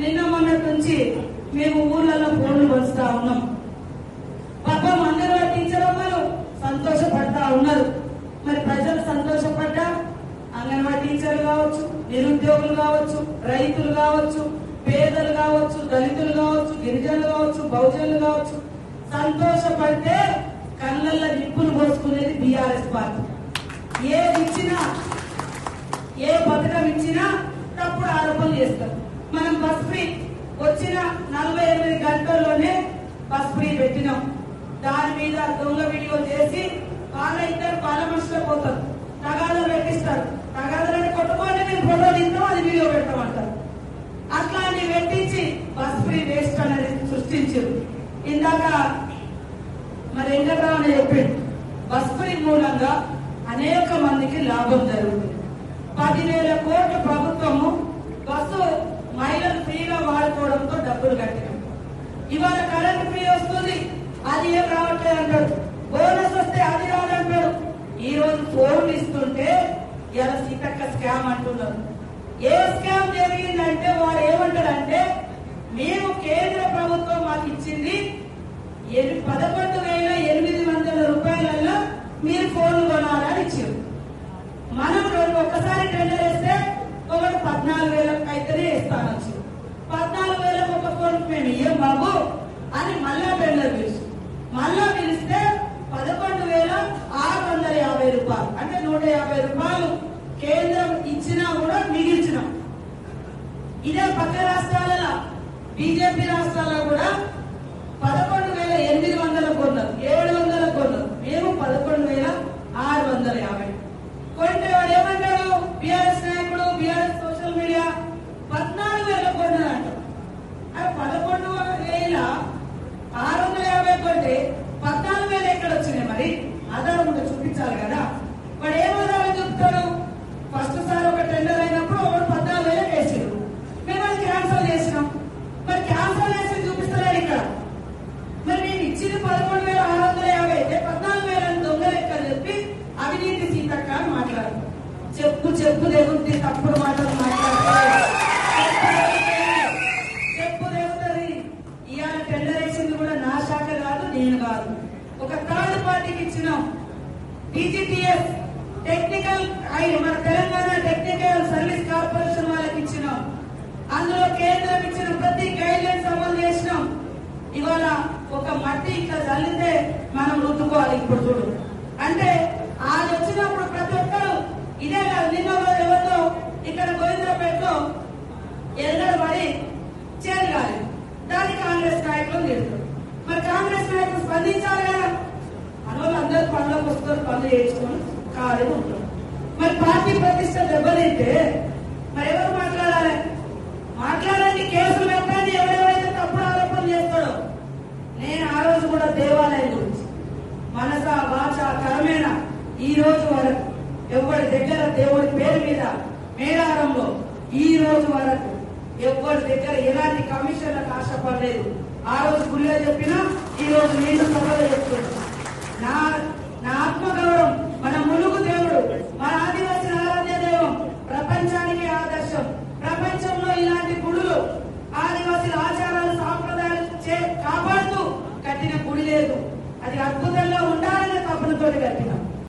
నిన్న మొన్నటి నుంచి మేము ఊర్లలో ఫోన్లు పంచుతా ఉన్నాం. పాపం అంగన్వాడీ టీచర్ అమ్మలు సంతోషపడతా ఉన్నారు. మరి ప్రజలు సంతోషపడ్డా అంగన్వాడీ టీచర్లు కావచ్చు, నిరుద్యోగులు కావచ్చు, రైతులు కావచ్చు, పేదలు కావచ్చు, దళితులు కావచ్చు, గిరిజనులు కావచ్చు, బహుజనులు కావచ్చు, సంతోషపడితే కళ్ళల్లో నిప్పులు పోసుకునేది బీఆర్ఎస్ పార్టీ. ఏది ఇచ్చినా, ఏ పథకం ఇచ్చినా తప్పుడు ఆరోపణలు చేస్తారు. మనం బస్ ఫ్రీ వచ్చిన 48 గంటల్లోనే బస్ ఫ్రీ పెట్టినాం. దాని మీద దొంగ వీడియో చేసి వాళ్ళ ఇద్దరు పార్లమెంట్స్లో పోతారు, తగాదాలు పెట్టిస్తారు. తగాదాలని కొట్టుకోండి, మేము ఫోటో తీస్తాం, అది వీడియో పెట్టమంటారు. అట్లాంటి పెట్టించి బస్ ఫ్రీ వేస్ట్ అనేది సృష్టించారు. ఇందాక మరి వెంకటరావు అని చెప్పిండు, బస్ ఫ్రీ మూలంగా అనేక మందికి లాభం జరుగుతుంది. 10,000 కోట్లు ప్రభుత్వము బస్సు మహిళలు ఫ్రీగా వాడుకోవడంతో డబ్బులు కట్టినాం. ఇవాళ కరెంట్ ఫ్రీ వస్తుంది, అది ఏం రావట్లేదు అంటాడు. బోనస్ వస్తే అది రాదంటాడు. ఈ రోజు ఫోన్లు ఇస్తుంటే ఇలా సీతక్క స్కామ్ అంటున్నారు. ఏ స్కామ్ జరిగిందంటే వాడు ఏమంటాడంటే, మేము కేంద్ర ప్రభుత్వం మాకు ఇచ్చింది 11,800 రూపాయలలో మీరు ఫోన్లు కొనాలని ఇచ్చారు. మనం ఒక్కసారి టెండర్ వేస్తే ఒకటి 14,000 అయితేనే ఇస్తానొచ్చు. 14,000 ఒక ఫోన్ మేము ఇయ్యం బాబు అని మళ్ళా టెండర్ పిలుసు. మళ్ళా పిలిస్తే 11,650 రూపాయలు, అంటే 150 రూపాయలు కేంద్రం ఇచ్చినా కూడా మిగిల్చినాం. ఇదే పక్క రాష్ట్రాలలో బీజేపీ రాష్ట్రాల్లో కూడా 11,800 కొన్నారు, 700 కొన్నారు. మేము 11,650 కొంటే వాడు ఏమంటాడు, బీఆర్ఎస్ నాయకుడు, బీఆర్ఎస్ సోషల్ మీడియా 14,000 కొన్నారు అంటారు. 11,650 కొంటే 14,000 ఎక్కడ వచ్చినాయి? మరి ఆధారం ఉంటే చూపించాలి కదా. వాడు ఏం ఆధారం చెప్తాడు? ఫస్ట్ సార్ ఒక టెండర్ అయినప్పుడు ఒకటి 14,000 వేసాడు, మేము అది క్యాన్సల్ చేసినాం. మరి క్యాన్సల్ చేసి చూపిస్తున్నాడు ఇక్కడ. మరి నేను ఇచ్చింది 11,650 అయితే 14,000 దొంగ లెక్క చెప్పి అవినీతి సీతక్క అని మాట్లాడు. చెప్పు దేవుద్ది, తప్పుడు మాటలు మాట్లాడతారు. చెప్పు దేవుతుంది. ఇవాళ టెండర్ వేసింది కూడా నా శాఖ కాదు, నేను కాదు, ఒక థర్డ్ పార్టీకి ఇచ్చినాం. టీజీటీఎస్ టెక్నికల్ మన తెలంగాణ టెక్నికల్ సర్వీస్ కార్పొరేషన్ వాళ్ళకి ఇచ్చినాం. అందులో కేంద్రం ఇచ్చిన ప్రతి గైడ్ లైన్స్ అమలు చేసినాం. ఇవాళ ఒక మట్టి ఇట్లా చల్లితే మనం రుద్దుకోవాలి. ఇప్పుడు చూడు అంటే అది వచ్చినప్పుడు ప్రతి ఒక్కరు ఇదే కాదు. నిన్న ఎవరితో ఇక్కడ గోవిందరాపేటలో ఎల్లడు పడి చేరగాలి, దాన్ని కాంగ్రెస్ నాయకులు నిలుస్తారు. మరి కాంగ్రెస్ నాయకులు స్పందించాలి కదా. మనోళ్ళు అందరూ పనులకు వస్తారు, పనులు చేయించుకొని ఖాళీ ఉంటారు. మరి పార్టీ ప్రతిష్ట దెబ్బతింటే మరి ఎవరు మాట్లాడాలి? మాట్లాడండి, కేసులు పెట్టండి. ఎవరెవరైతే తప్పుడు ఆరోపణలు చేస్తాడో. నేను ఆ రోజు కూడా దేవాలయం గురించి మనస వాచ కరమేణ ఈ రోజు వరకు ఎవరి దగ్గర దేవుడి పేరు మీద మేడారంలో ఈ రోజు వరకు ఎవరి దగ్గర ఎలాంటి కమిషన్లకు ఆశపడలేదు. ఆ రోజు గుళ్ళో చెప్పినా ఈ రోజు నేను సభలో చెప్తున్నా. నా ఆత్మగౌరవం